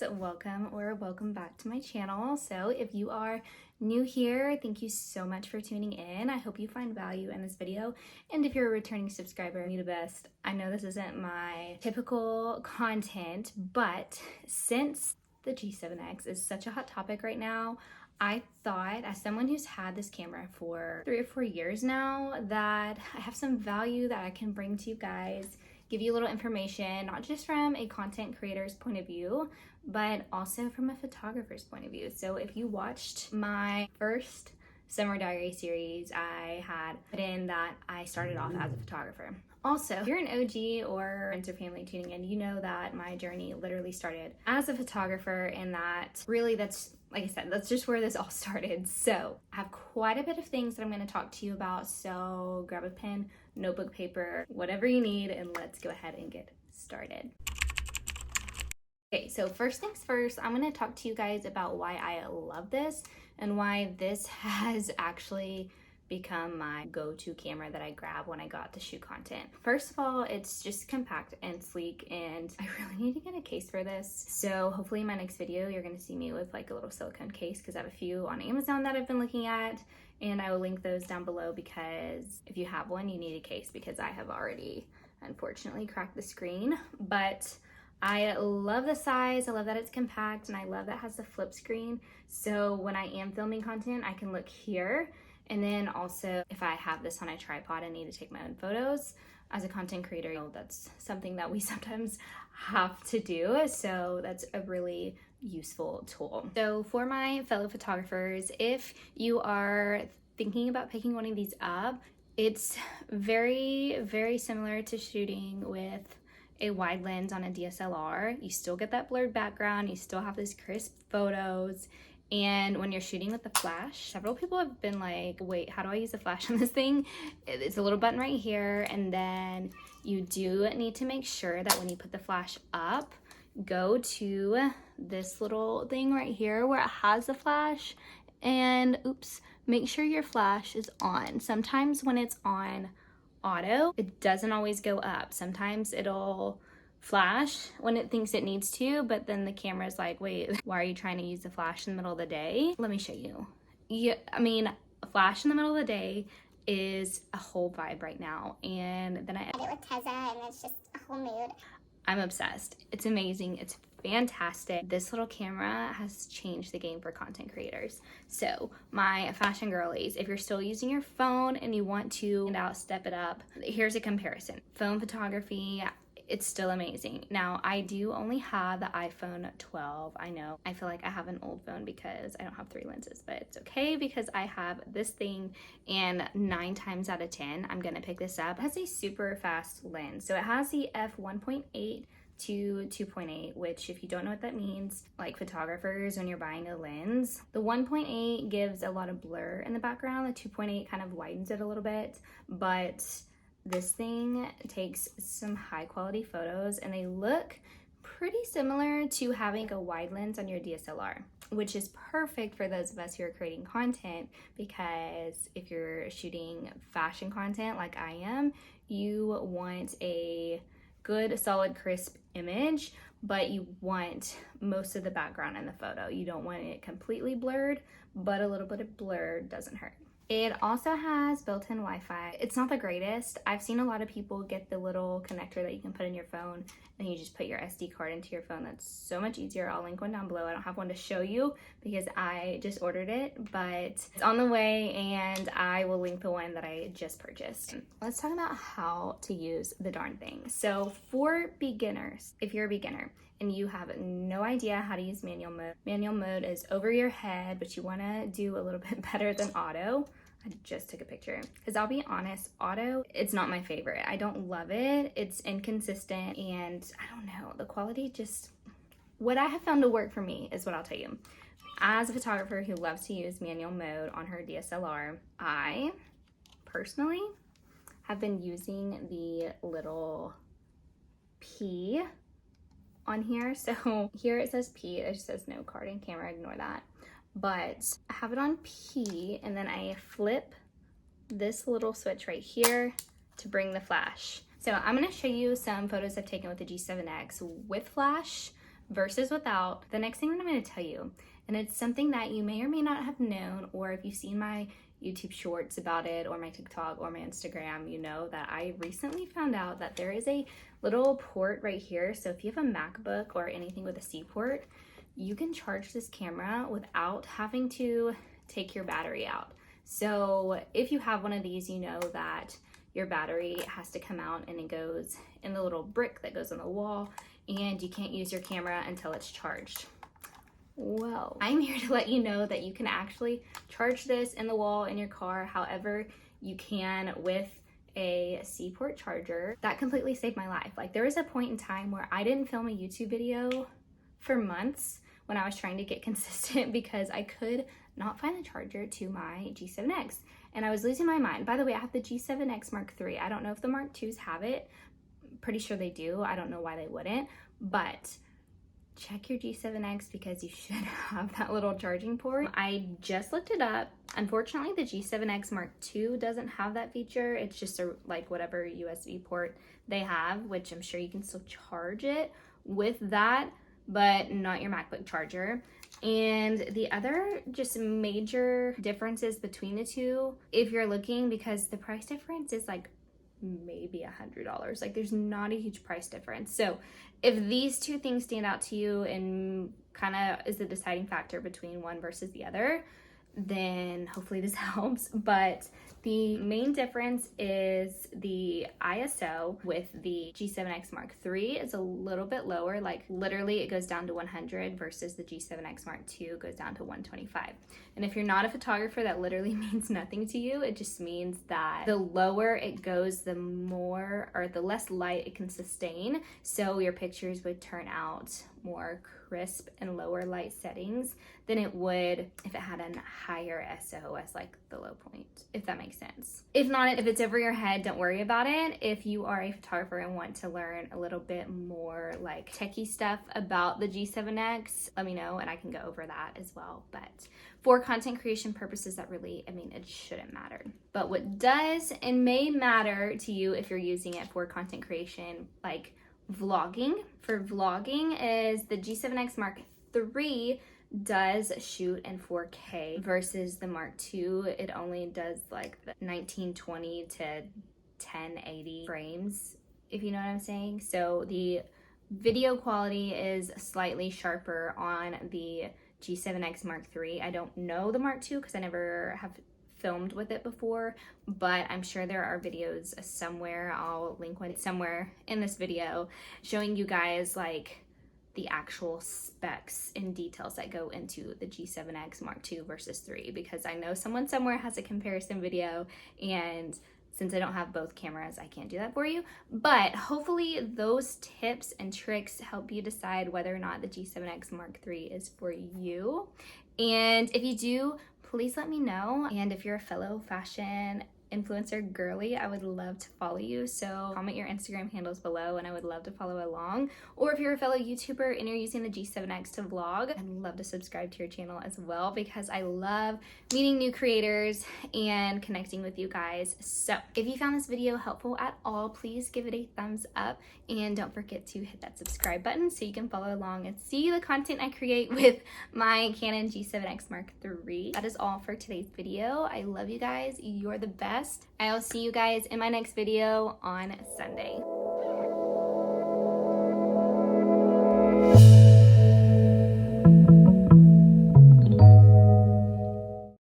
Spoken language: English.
guys, welcome back to my channel. So if you are new here, thank you so much for tuning in. I hope you find value in this video, and if you're a returning subscriber, you're the best. I know this isn't my typical content, but since the G7X is such a hot topic right now, I thought, as someone who's had this camera for 3 or 4 years now, that I have some value that I can bring to you guys, give you a little information, not just from a content creator's point of view, but also from a photographer's point of view. So if you watched my first summer diary series, I had put in that I started off as a photographer. Also, if you're an OG or friends or family tuning in, you know that my journey literally started as a photographer, and that really, that's, like I said, that's just where this all started. So I have quite a bit of things that I'm going to talk to you about, so grab a pen, notebook, paper, whatever you need, and let's go ahead and get started. Okay, so first things first, I'm going to talk to you guys about why I love this and why this has actually become my go-to camera that I grab when I got to shoot content. First of all, it's just compact and sleek, and I really need to get a case for this. So hopefully in my next video, you're gonna see me with like a little silicone case, because I have a few on Amazon that I've been looking at, and I will link those down below, because if you have one, you need a case, because I have already unfortunately cracked the screen. But I love the size, I love that it's compact, and I love that it has the flip screen. So when I am filming content, I can look here. And then also, if I have this on a tripod and need to take my own photos, as a content creator, you know, that's something that we sometimes have to do. So that's a really useful tool. So for my fellow photographers, if you are thinking about picking one of these up, it's very, very similar to shooting with a wide lens on a DSLR. You still get that blurred background, you still have these crisp photos. And when you're shooting with the flash, several people have been like, wait, how do I use the flash on this thing? It's a little button right here, and then you do need to make sure that when you put the flash up, go to this little thing right here where it has the flash, and make sure your flash is on. Sometimes when it's on auto, it doesn't always go up. Sometimes it'll flash when it thinks it needs to, but then the camera's like, wait, why are you trying to use the flash in the middle of the day? Let me show you. Yeah, I mean, a flash in the middle of the day is a whole vibe right now. And then I edit with Teza, and it's just a whole mood. I'm obsessed. It's amazing. It's fantastic. This little camera has changed the game for content creators. So my fashion girlies, if you're still using your phone and you want to step it up, here's a comparison. Phone photography, it's still amazing. Now, I do only have the iPhone 12. I know, I feel like I have an old phone because I don't have 3 lenses, but it's okay because I have this thing, and 9 times out of 10, I'm gonna pick this up. It has a super fast lens. So it has the f1.8 to 2.8, which, if you don't know what that means, like photographers, when you're buying a lens, the 1.8 gives a lot of blur in the background. The 2.8 kind of widens it a little bit, but this thing takes some high quality photos, and they look pretty similar to having a wide lens on your DSLR, which is perfect for those of us who are creating content, because if you're shooting fashion content like I am, you want a good, solid, crisp image, but you want most of the background in the photo. You don't want it completely blurred, but a little bit of blur doesn't hurt. It also has built-in Wi-Fi. It's not the greatest. I've seen a lot of people get the little connector that you can put in your phone, and you just put your SD card into your phone. That's so much easier. I'll link one down below. I don't have one to show you because I just ordered it, but it's on the way, and I will link the one that I just purchased. Let's talk about how to use the darn thing. So for beginners, if you're a beginner and you have no idea how to use manual mode is over your head, but you wanna do a little bit better than auto. I just took a picture, because I'll be honest, auto, it's not my favorite. I don't love it. It's inconsistent, and I don't know, the quality just, what I have found to work for me is what I'll tell you. As a photographer who loves to use manual mode on her DSLR, I personally have been using the little P on here. So here it says P, it just says no card and camera, ignore that. But I have it on P, and then I flip this little switch right here to bring the flash. So I'm gonna show you some photos I've taken with the G7X with flash, versus without, the next thing that I'm going to tell you, and it's something that you may or may not have known, or if you've seen my YouTube shorts about it, or my TikTok, or my Instagram, you know that I recently found out that there is a little port right here. So if you have a MacBook or anything with a C port, you can charge this camera without having to take your battery out. So if you have one of these, you know that your battery has to come out and it goes in the little brick that goes on the wall, and you can't use your camera until it's charged. Well, I'm here to let you know that you can actually charge this in the wall in your car however you can with a C-port charger. That completely saved my life. Like, there was a point in time where I didn't film a YouTube video for months when I was trying to get consistent because I could not find a charger to my G7X, and I was losing my mind. By the way, I have the G7X Mark III. I don't know if the Mark IIs have it. Pretty sure they do. I don't know why they wouldn't, but check your G7X because you should have that little charging port. I just looked it up. Unfortunately, the G7X Mark II doesn't have that feature. It's just a like whatever USB port they have, which I'm sure you can still charge it with that, but not your MacBook charger. And the other just major differences between the two, if you're looking, because the price difference is like maybe $100. Like, there's not a huge price difference. So if these two things stand out to you and kind of is the deciding factor between one versus the other, then hopefully this helps. But the main difference is the ISO with the G7X Mark III is a little bit lower. Like, literally it goes down to 100 versus the G7X Mark II goes down to 125. And if you're not a photographer, that literally means nothing to you. It just means that the lower it goes, the more or the less light it can sustain. So your pictures would turn out more crisp and lower light settings than it would if it had a higher SO as like the low point, if that makes sense. If not, if it's over your head, don't worry about it. If you are a photographer and want to learn a little bit more like techie stuff about the G7X, let me know and I can go over that as well. But for content creation purposes, that really, I mean, it shouldn't matter. But what does and may matter to you if you're using it for content creation, like vlogging. For vlogging is the G7X Mark III does shoot in 4K versus the Mark II. It only does like the 1920 to 1080 frames, if you know what I'm saying. So the video quality is slightly sharper on the G7X Mark III. I don't know the Mark II because I never have filmed with it before, but I'm sure there are videos somewhere. I'll link one somewhere in this video showing you guys like the actual specs and details that go into the G7X Mark II versus 3, because I know someone somewhere has a comparison video, and since I don't have both cameras, I can't do that for you. But hopefully those tips and tricks help you decide whether or not the G7X Mark III is for you. And if you do, please let me know. And if you're a fellow fashion influencer girly, I would love to follow you. So comment your Instagram handles below and I would love to follow along. Or if you're a fellow YouTuber and you're using the G7X to vlog, I'd love to subscribe to your channel as well, because I love meeting new creators and connecting with you guys. So if you found this video helpful at all, please give it a thumbs up and don't forget to hit that subscribe button so you can follow along and see the content I create with my Canon G7X Mark III. That is all for today's video. I love you guys. You're the best. I'll see you guys in my next video on Sunday.